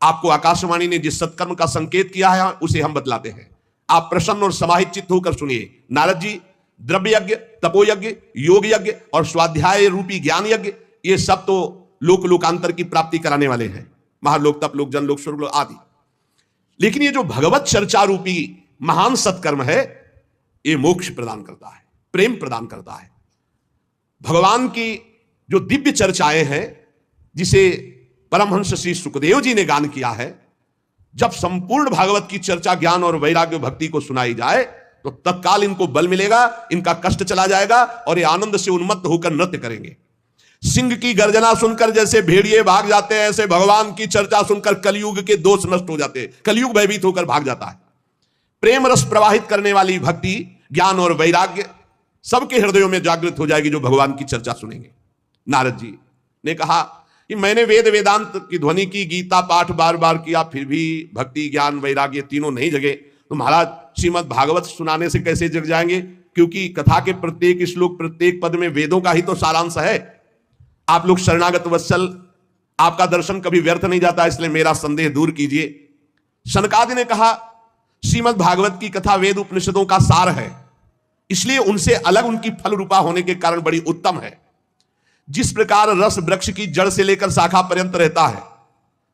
आपको आकाशवाणी ने जिस सत्कर्म का संकेत किया है उसे हम बतलाते हैं, आप प्रसन्न और समाहित चित्त होकर सुनिए। नारद जी द्रव्य यज्ञ, तपोयज्ञ, योग यज्ञ और स्वाध्याय रूपी ज्ञान यज्ञ, ये सब तो लोक लोकांतर की प्राप्ति कराने वाले हैं, महालोक तप लोक जनलोक स्वर्गलोक आदि। लेकिन ये जो भगवत चर्चा रूपी महान सत्कर्म है, ये मोक्ष प्रदान करता है, प्रेम प्रदान करता है। भगवान की जो दिव्य चर्चाएं हैं, जिसे परमहंस श्री सुखदेव जी ने गान किया है, जब संपूर्ण भागवत की चर्चा ज्ञान और वैराग्य भक्ति को सुनाई जाए तो तत्काल इनको बल मिलेगा, इनका कष्ट चला जाएगा और ये आनंद से उन्मत्त होकर नृत्य करेंगे। सिंह की गर्जना सुनकर जैसे भेड़िए भाग जाते हैं, ऐसे भगवान की चर्चा सुनकर कलयुग के दोष नष्ट हो जाते हैं, कलयुग भयभीत होकर भाग जाता है। प्रेम रस प्रवाहित करने वाली भक्ति, ज्ञान और वैराग्य सबके हृदयों में जागृत हो जाएगी जो भगवान की चर्चा सुनेंगे। नारद जी ने कहा कि मैंने वेद वेदांत की ध्वनि की, गीता पाठ बार बार किया, फिर भी भक्ति ज्ञान वैराग्य तीनों नहीं जगे, तो महाराज श्रीमद् भागवत सुनाने से कैसे जग जाएंगे? क्योंकि कथा के प्रत्येक श्लोक प्रत्येक पद में वेदों का ही तो सारांश है। आप लोग शरणागत वत्सल, आपका दर्शन कभी व्यर्थ नहीं जाता, इसलिए मेरा संदेह दूर कीजिए। शनकादि ने कहा श्रीमद् भागवत की कथा वेद उपनिषदों का सार है, इसलिए उनसे अलग उनकी फल रूपा होने के कारण बड़ी उत्तम है। जिस प्रकार रस वृक्ष की जड़ से लेकर शाखा पर्यंत रहता है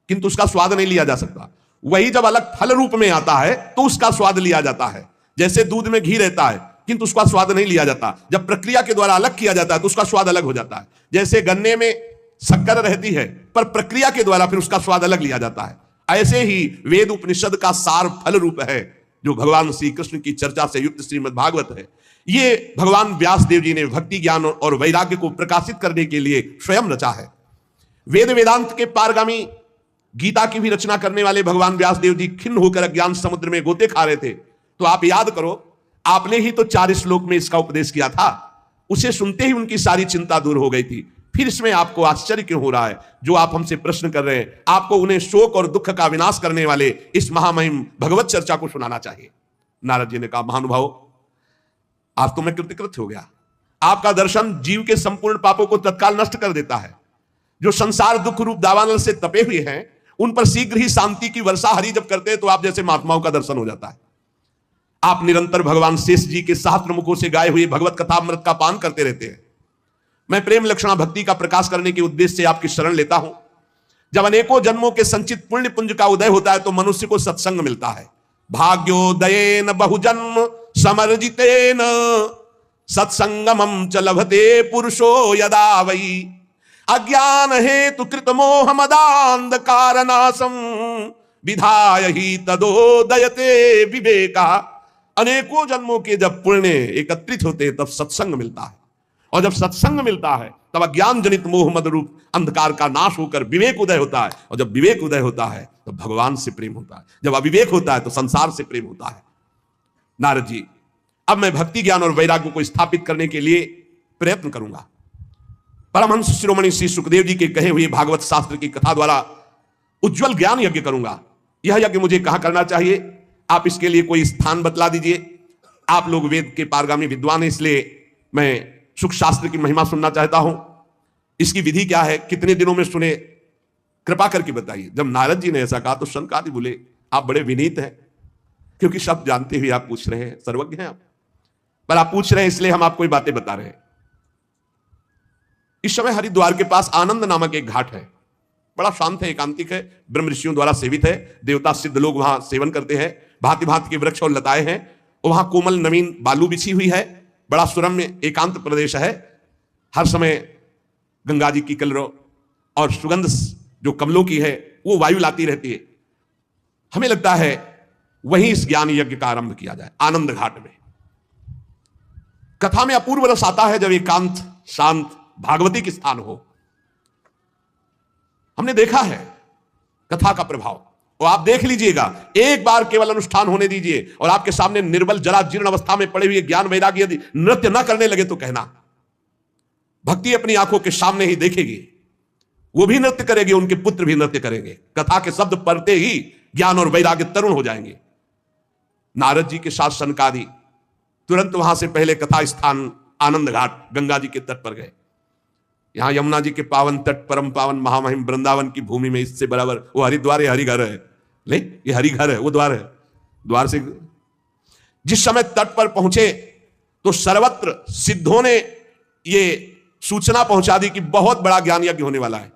किंतु उसका स्वाद नहीं लिया जा सकता, वही जब अलग फल रूप में आता है तो उसका स्वाद लिया जाता है। जैसे दूध में घी रहता है किंतु उसका स्वाद नहीं लिया जाता, जब प्रक्रिया के द्वारा अलग किया जाता है तो उसका स्वाद अलग हो जाता है। जैसे गन्ने में शक्कर रहती है पर प्रक्रिया के द्वारा फिर उसका स्वाद अलग लिया जाता है, ऐसे ही वेद उपनिषद का सार फल रूप है जो भगवान श्री कृष्ण की चर्चा से युक्त श्रीमद् भागवत है। ये भगवान व्यास देव जी ने भक्ति ज्ञान और वैराग्य को प्रकाशित करने के लिए स्वयं रचा है। वेद वेदांत के पारगामी गीता की भी रचना करने वाले भगवान व्यास देव जी खिन्न होकर अज्ञान समुद्र में गोते खा रहे थे, तो आप याद करो, आपने ही तो 4 श्लोक में इसका उपदेश किया था, उसे सुनते ही उनकी सारी चिंता दूर हो गई थी। फिर इसमें आपको आश्चर्य क्यों हो रहा है? जो आप हमसे प्रश्न कर रहे हैं, आपको उन्हें शोक और दुख का विनाश करने वाले इस महामहिम भगवत चर्चा को सुनाना चाहिए। नारद जी ने कहा महानुभाव, आज तो मैं कृतकृत हो गया। आपका दर्शन जीव के संपूर्ण पापों को तत्काल नष्ट कर देता है। जो संसार दुख रूप दावानल से तपे हुए हैं उन पर शीघ्र ही शांति की वर्षा हरि जब करते हैं तो आप जैसे महात्माओं का दर्शन हो जाता है। आप निरंतर भगवान शेष जी के सहस्त्र मुखों से गाए हुए भगवत कथा अमृत का पान करते रहते हैं। मैं प्रेम लक्षणा भक्ति का प्रकाश करने के उद्देश्य से आपकी शरण लेता हूं। जब अनेकों जन्मों के संचित पुण्य पुंज का उदय होता है तो मनुष्य को सत्संग मिलता है। भाग्योदयेन बहुजन्म समर्जितेन सत्संगमं च लभते पुरुषो यदा वै अज्ञान हेतु कृत मोह मदांधकार नाशम विधाय ही तदोदयते विवेका। अनेकों जन्मों के जब पुण्य एकत्रित होते तब सत्संग मिलता है, और जब सत्संग मिलता है तब अज्ञान जनित मोह मद रूप अंधकार का नाश होकर विवेक उदय होता है, और जब विवेक उदय होता है तो भगवान से प्रेम होता है, जब अविवेक होता है तो संसार से प्रेम होता है। नारद जी, अब मैं भक्ति ज्ञान और वैराग्य को स्थापित करने के लिए प्रयत्न करूंगा। परमहंस शिरोमणि श्री सुखदेव जी के कहे हुए भागवत शास्त्र की कथा द्वारा उज्जवल ज्ञान यज्ञ करूंगा। यह यज्ञ मुझे कहां करना चाहिए, आप इसके लिए कोई स्थान बतला दीजिए। आप लोग वेद के पारगामी विद्वान हैं, इसलिए मैं सुख शास्त्र की महिमा सुनना चाहता हूं। इसकी विधि क्या है, कितने दिनों में सुने, कृपा करके बताइए। जब नारद जी ने ऐसा कहा तो शनकादि बोले आप बड़े विनीत हैं, क्योंकि सब जानते हुए आप पूछ रहे हैं, सर्वज्ञ हैं आप, पर आप पूछ रहे हैं इसलिए हम आपको ये बातें बता रहे हैं। इस समय हरिद्वार के पास आनंद नामक एक घाट है, बड़ा शांत है, एकांतिक है, ब्रह्म ऋषियों द्वारा सेवित है, देवता सिद्ध लोग वहां सेवन करते हैं, भांति भांति के वृक्ष और लताएं हैं, और वहां कोमल नवीन बालू बिछी हुई है, बड़ा सुरम्य एकांत प्रदेश है। हर समय गंगा जी की कलरव और सुगंध जो कमलों की है वो वायु लाती रहती है। हमें लगता है वहीं इस ज्ञान यज्ञ का आरंभ किया जाए, आनंद घाट में। कथा में अपूर्व रस आता है जब एकांत शांत भागवतिक स्थान हो। हमने देखा है कथा का प्रभाव, और आप देख लीजिएगा, एक बार केवल अनुष्ठान होने दीजिए और आपके सामने निर्बल जरा जीर्ण अवस्था में पड़े हुए ज्ञान वैराग्य यदि नृत्य न करने लगे तो कहना। भक्ति अपनी आंखों के सामने ही देखेगी, वो भी नृत्य करेगी, उनके पुत्र भी नृत्य करेंगे। कथा के शब्द पढ़ते ही ज्ञान और वैराग्य तरुण हो जाएंगे। नारद जी के साथ सनकादि तुरंत वहां से पहले कथा स्थान आनंद घाट गंगा जी के तट पर गए। यहां यमुना जी के पावन तट परम पावन महामहिम वृंदावन की भूमि में इससे बराबर वो हरिद्वार है, हरिघर है, ले ये हरिघर है, वो द्वार है। द्वार से जिस समय तट पर पहुंचे तो सर्वत्र सिद्धों ने ये सूचना पहुंचा दी कि बहुत बड़ा ज्ञान यज्ञ होने वाला है।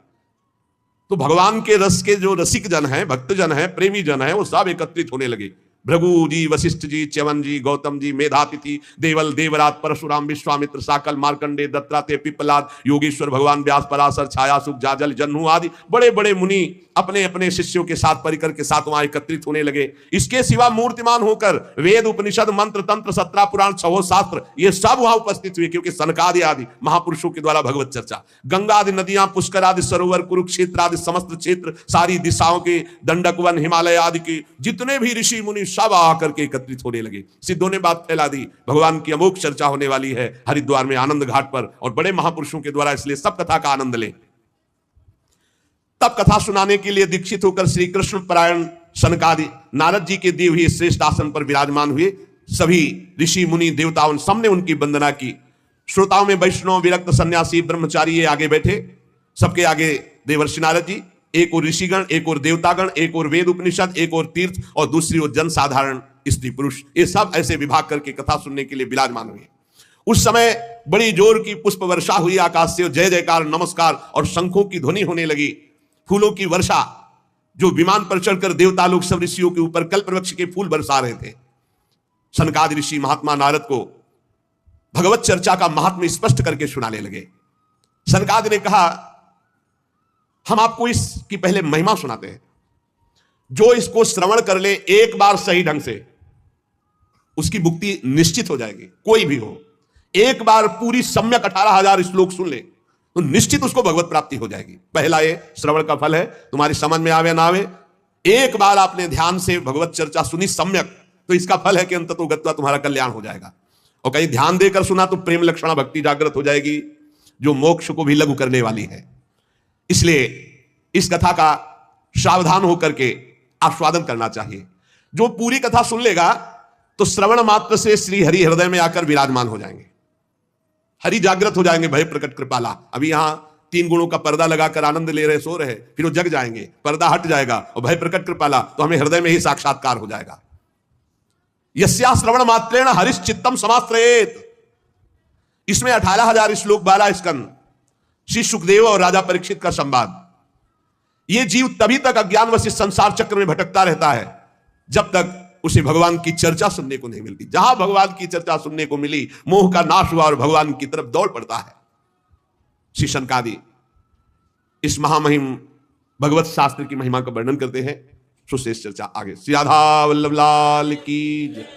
तो भगवान के रस के जो रसिक जन हैं, भक्तजन हैं, प्रेमी जन हैं, वो सब एकत्रित होने लगे। भृगु जी, वशिष्ठ जी, च्यवन जी, गौतम जी, मेधातिथि, देवल, देवराज, परशुराम, विश्वामित्र, साकल, मार्कंडे, दत्तात्रेय, पिप्पलाद, योगेश्वर, भगवान व्यास, पराशर, छायासुख, जाजल, जन्हू आदि बड़े बड़े मुनि अपने अपने शिष्यों के साथ परिकर के साथ वहां एकत्रित होने लगे। इसके सिवा मूर्तिमान होकर वेद, उपनिषद, मंत्र, तंत्र, सत्रह पुराण, छहो शास्त्र ये सब वहां उपस्थित हुए, क्योंकि सनकादि आदि महापुरुषों के द्वारा भगवत चर्चा। गंगा आदि नदियां, पुष्कर आदि सरोवर, कुरुक्षेत्र आदि समस्त क्षेत्र, सारी दिशाओं के दंडक वन, हिमालय आदि के जितने भी ऋषि मुनि सब आकर के एकत्रित होने लगे। सिद्धों ने बात फैला दी, भगवान की अमोघ चर्चा होने वाली है हरिद्वार में आनंद घाट पर और बड़े महापुरुषों के द्वारा, इसलिए सब कथा का आनंद लें। तब कथा सुनाने के लिए दीक्षित होकर श्री कृष्ण परायण सनकादि नारद जी के दिए हुए श्रेष्ठ आसन पर विराजमान हुए। सभी ऋषि मुनि देवताओं सबने उनकी वंदना की। श्रोताओं में वैष्णव, विरक्त, सन्यासी, ब्रह्मचारी ये आगे बैठे। सबके आगे देवर्षि नारद जी, एक और ऋषिगण, एक और देवतागण, एक और वेद उपनिषद, एक और तीर्थ और दूसरी ओर जन साधारण स्त्री पुरुष, ये सब ऐसे विभाग करके कथा सुनने के लिए विराजमान हुए। उस समय बड़ी जोर की पुष्प वर्षा हुई आकाश से, जय जयकार, नमस्कार और शंखों की ध्वनि होने लगी। फूलों की वर्षा, जो विमान पर चढ़कर देवता लोग सब ऋषियों के ऊपर कल्पवृक्ष के फूल बरसा रहे थे। सनकादि ऋषि महात्मा नारद को भगवत चर्चा का महात्म्य स्पष्ट करके सुनाने लगे। सनकादि ने कहा, हम आपको इसकी पहले महिमा सुनाते हैं। जो इसको श्रवण कर ले एक बार सही ढंग से, उसकी मुक्ति निश्चित हो जाएगी। कोई भी हो, एक बार पूरी सम्यक 18,000 श्लोक सुन ले तो निश्चित उसको भगवत प्राप्ति हो जाएगी। पहला ये श्रवण का फल है, तुम्हारी समझ में आवे ना आवे, एक बार आपने ध्यान से भगवत चर्चा सुनी सम्यक, तो इसका फल है कि अंततो गत्वा तुम्हारा कल्याण हो जाएगा। और कहीं ध्यान देकर सुना तो प्रेम लक्षणा भक्ति जागृत हो जाएगी, जो मोक्ष को भी लघु करने वाली है। इसलिए इस कथा का सावधान होकर के आस्वादन करना चाहिए। जो पूरी कथा सुन लेगा तो श्रवण मात्र से श्री हरि हृदय में आकर विराजमान हो जाएंगे, हरि जागृत हो जाएंगे। भय प्रकट कृपाला, अभी यहां 3 गुणों का पर्दा लगाकर आनंद ले रहे, सो रहे, फिर वो जग जाएंगे, पर्दा हट जाएगा और भय प्रकट कृपाला, तो हमें हृदय में ही साक्षात्कार हो जाएगा। यस्या श्रवण मात्रेण हरिश्चित्तम समाश्रयेत। इसमें 18,000 श्लोक, 12 स्कंद, श्री सुखदेव और राजा परीक्षित का संवाद। ये जीव तभी तक अज्ञानवश इस संसार चक्र में भटकता रहता है जब तक उसे भगवान की चर्चा सुनने को नहीं मिलती। जहां भगवान की चर्चा सुनने को मिली, मोह का नाश हुआ और भगवान की तरफ दौड़ पड़ता है। श्री सनकादि इस महामहिम भगवत शास्त्र की महिमा का वर्णन करते हैं। सुश्रेष्ठ चर्चा आगे। श्री राधा वल्लभ लाल की जय।